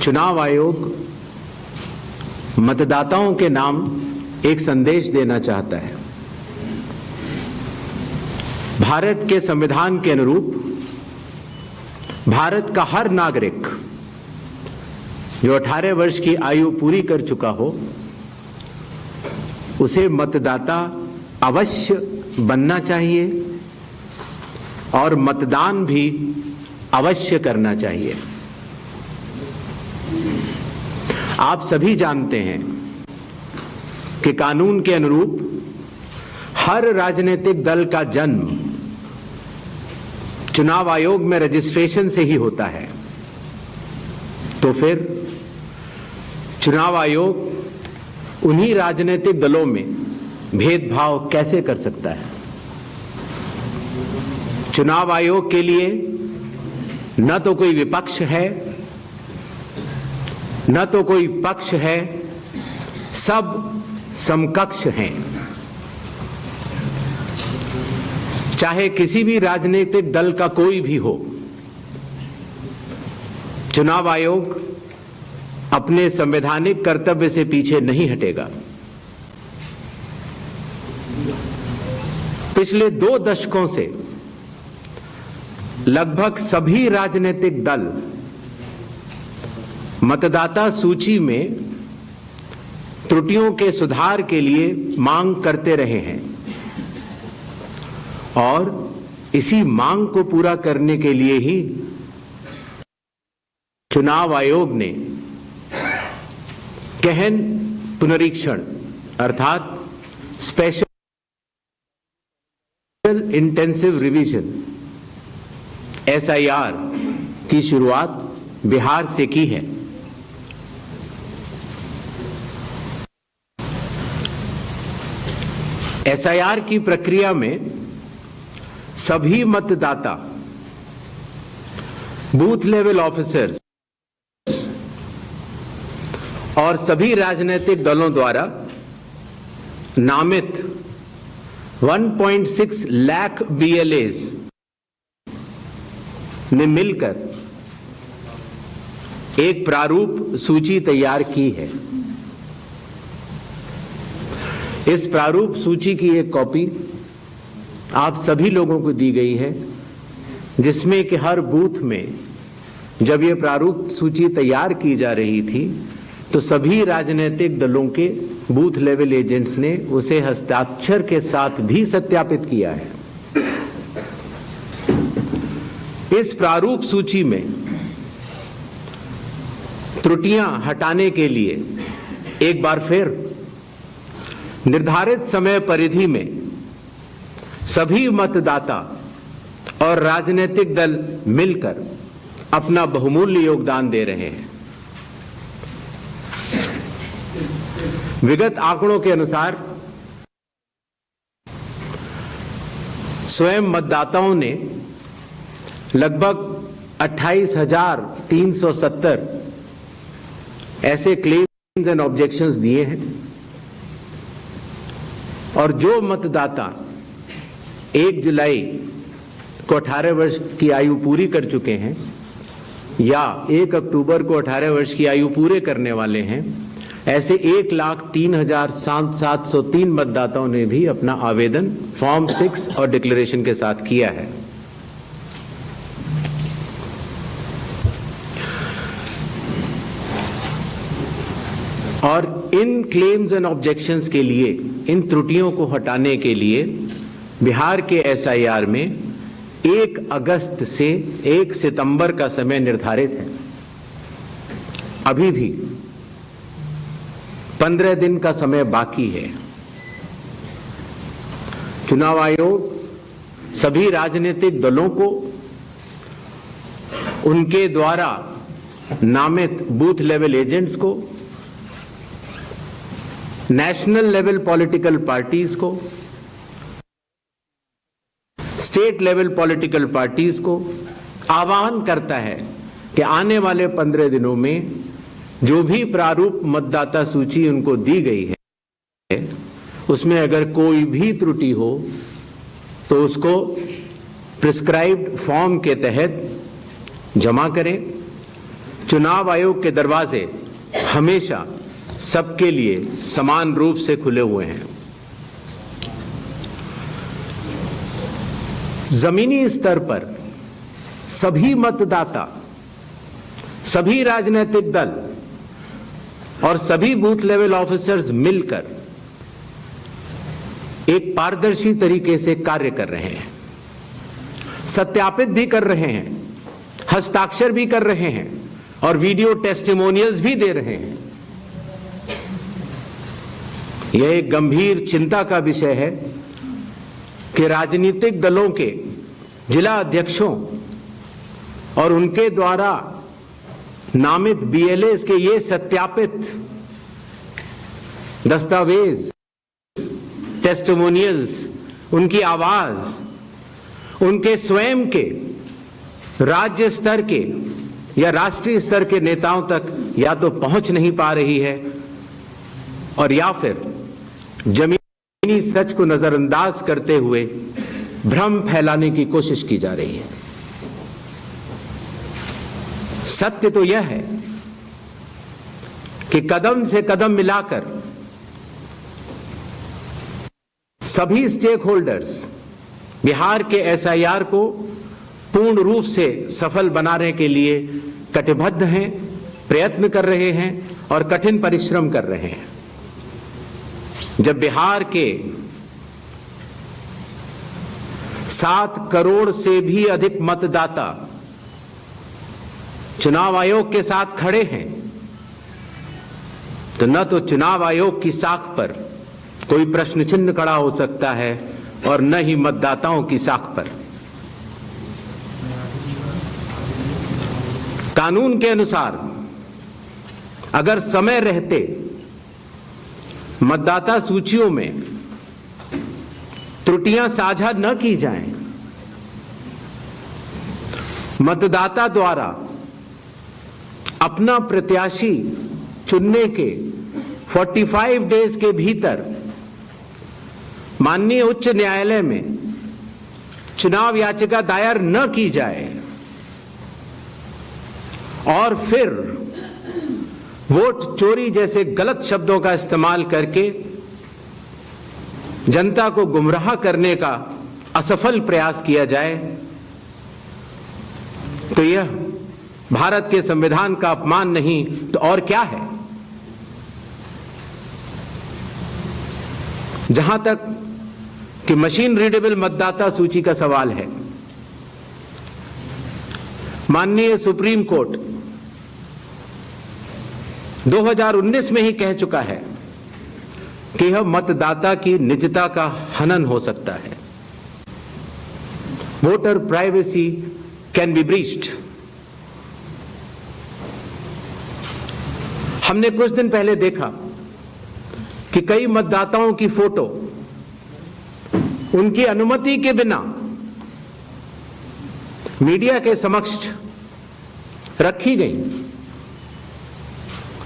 चुनाव आयोग मतदाताओं के नाम एक संदेश देना चाहता है। भारत के संविधान के अनुरूप भारत का हर नागरिक जो 18 वर्ष की आयु पूरी कर चुका हो उसे मतदाता अवश्य बनना चाहिए और मतदान भी अवश्य करना चाहिए। आप सभी जानते हैं कि कानून के अनुरूप हर राजनीतिक दल का जन्म चुनाव आयोग में रजिस्ट्रेशन से ही होता है। तो फिर चुनाव आयोग उन्हीं राजनीतिक दलों में भेदभाव कैसे कर सकता है? चुनाव आयोग के लिए न तो कोई विपक्ष है न तो कोई पक्ष है, सब समकक्ष हैं। चाहे किसी भी राजनीतिक दल का कोई भी हो, चुनाव आयोग अपने संवैधानिक कर्तव्य से पीछे नहीं हटेगा। पिछले 2 दशकों से लगभग सभी राजनीतिक दल मतदाता सूची में त्रुटियों के सुधार के लिए मांग करते रहे हैं और इसी मांग को पूरा करने के लिए ही चुनाव आयोग ने गहन पुनरीक्षण अर्थात स्पेशल इंटेंसिव रिवीजन SIR की शुरुआत बिहार से की है। SIR की प्रक्रिया में सभी मतदाता, बूथ लेवल ऑफिसर्स और सभी राजनीतिक दलों द्वारा नामित 1.6 लाख BLAs ने मिलकर एक प्रारूप सूची तैयार की है। इस प्रारूप सूची की एक कॉपी आप सभी लोगों को दी गई है, जिसमें कि हर बूथ में जब ये प्रारूप सूची तैयार की जा रही थी तो सभी राजनीतिक दलों के बूथ लेवल एजेंट्स ने उसे हस्ताक्षर के साथ भी सत्यापित किया है। इस प्रारूप सूची में त्रुटियां हटाने के लिए एक बार फिर निर्धारित समय परिधि में सभी मतदाता और राजनीतिक दल मिलकर अपना बहुमूल्य योगदान दे रहे हैं। विगत आंकड़ों के अनुसार स्वयं मतदाताओं ने लगभग 28,370 ऐसे क्लेम्स एंड ऑब्जेक्शंस दिए हैं और जो मतदाता 1 जुलाई को 18 वर्ष की आयु पूरी कर चुके हैं या 1 अक्टूबर को 18 वर्ष की आयु पूरे करने वाले हैं, ऐसे 1,03,703 मतदाताओं ने भी अपना आवेदन फॉर्म 6 और डिक्लेरेशन के साथ किया है। और इन क्लेम्स एंड ऑब्जेक्शंस के लिए, इन त्रुटियों को हटाने के लिए बिहार के SIR में 1 अगस्त से 1 सितंबर का समय निर्धारित है। अभी भी 15 दिन का समय बाकी है। चुनाव आयोग सभी राजनीतिक दलों को उनके द्वारा नामित बूथ लेवल एजेंट्स को, नेशनल लेवल पॉलिटिकल पार्टीज को, स्टेट लेवल पॉलिटिकल पार्टीज को आह्वान करता है कि आने वाले 15 दिनों में जो भी प्रारूप मतदाता सूची उनको दी गई है उसमें अगर कोई भी त्रुटि हो तो उसको प्रिस्क्राइब्ड फॉर्म के तहत जमा करें। चुनाव आयोग के दरवाजे हमेशा सबके लिए समान रूप से खुले हुए हैं। जमीनी स्तर पर सभी मतदाता, सभी राजनीतिक दल और सभी बूथ लेवल ऑफिसर्स मिलकर एक पारदर्शी तरीके से कार्य कर रहे हैं, सत्यापित भी कर रहे हैं, हस्ताक्षर भी कर रहे हैं और वीडियो टेस्टिमोनियल्स भी दे रहे हैं। यह एक गंभीर चिंता का विषय है कि राजनीतिक दलों के जिला अध्यक्षों और उनके द्वारा नामित बीएलएस के ये सत्यापित दस्तावेज, टेस्टिमोनियल्स, उनकी आवाज उनके स्वयं के राज्य स्तर के या राष्ट्रीय स्तर के नेताओं तक या तो पहुंच नहीं पा रही है और या फिर जमीनी सच को नजरअंदाज करते हुए भ्रम फैलाने की कोशिश की जा रही है। सत्य तो यह है कि कदम से कदम मिलाकर सभी स्टेक होल्डर्स बिहार के एसआईआर को पूर्ण रूप से सफल बनाने के लिए कटिबद्ध हैं, प्रयत्न कर रहे हैं और कठिन परिश्रम कर रहे हैं। जब बिहार के 7 करोड़ से भी अधिक मतदाता चुनाव आयोग के साथ खड़े हैं, तो न तो चुनाव आयोग की साख पर कोई प्रश्न चिन्ह खड़ा हो सकता है और न ही मतदाताओं की साख पर। कानून के अनुसार अगर समय रहते मतदाता सूचियों में त्रुटियां साझा न की जाएं, मतदाता द्वारा अपना प्रत्याशी चुनने के 45 डेज के भीतर माननीय उच्च न्यायालय में चुनाव याचिका दायर न की जाए और फिर वोट चोरी जैसे गलत शब्दों का इस्तेमाल करके जनता को गुमराह करने का असफल प्रयास किया जाए, तो यह भारत के संविधान का अपमान नहीं तो और क्या है। जहां तक कि मशीन रीडेबल मतदाता सूची का सवाल है, माननीय सुप्रीम कोर्ट 2019 में ही कह चुका है कि यह मतदाता की निजता का हनन हो सकता है। Voter privacy can be breached. हमने कुछ दिन पहले देखा कि कई मतदाताओं की फोटो उनकी अनुमति के बिना मीडिया के समक्ष रखी गई,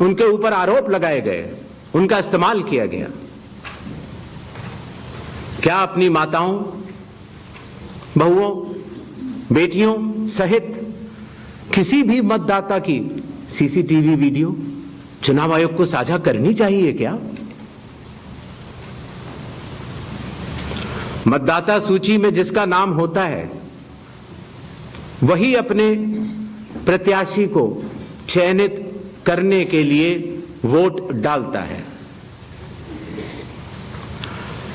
उनके ऊपर आरोप लगाए गए, उनका इस्तेमाल किया गया। क्या अपनी माताओं, बहुओं, बेटियों सहित किसी भी मतदाता की सीसीटीवी वीडियो चुनाव आयोग को साझा करनी चाहिए क्या? मतदाता सूची में जिसका नाम होता है वही अपने प्रत्याशी को चयनित करने के लिए वोट डालता है।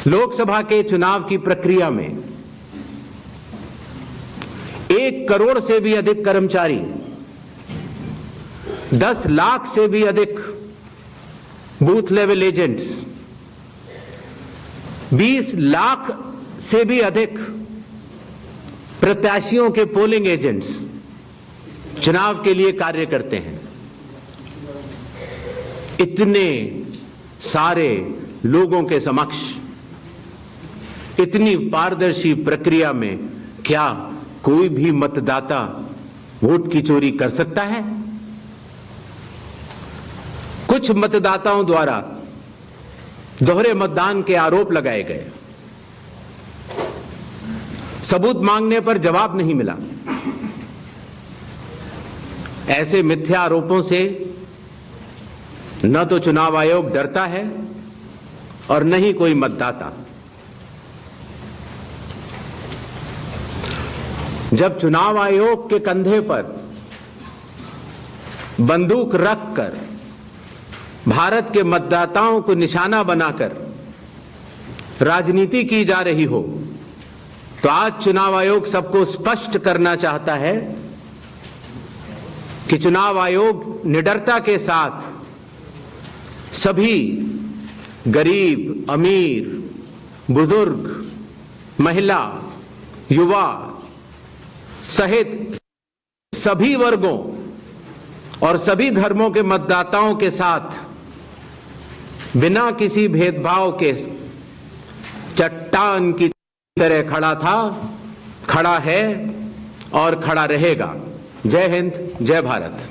लोकसभा के चुनाव की प्रक्रिया में 1 करोड़ से भी अधिक कर्मचारी, 10 लाख से भी अधिक बूथ लेवल एजेंट्स, 20 लाख से भी अधिक प्रत्याशियों के पोलिंग एजेंट्स चुनाव के लिए कार्य करते हैं। इतने सारे लोगों के समक्ष इतनी पारदर्शी प्रक्रिया में क्या कोई भी मतदाता वोट की चोरी कर सकता है? कुछ मतदाताओं द्वारा दोहरे मतदान के आरोप लगाए गए, सबूत मांगने पर जवाब नहीं मिला। ऐसे मिथ्या आरोपों से न तो चुनाव आयोग डरता है और न ही कोई मतदाता। जब चुनाव आयोग के कंधे पर बंदूक रखकर भारत के मतदाताओं को निशाना बनाकर राजनीति की जा रही हो, तो आज चुनाव आयोग सबको स्पष्ट करना चाहता है कि चुनाव आयोग निडरता के साथ सभी गरीब, अमीर, बुजुर्ग, महिला, युवा सहित सभी वर्गों और सभी धर्मों के मतदाताओं के साथ बिना किसी भेदभाव के चट्टान की तरह खड़ा था, खड़ा है और खड़ा रहेगा। जय हिंद, जय भारत।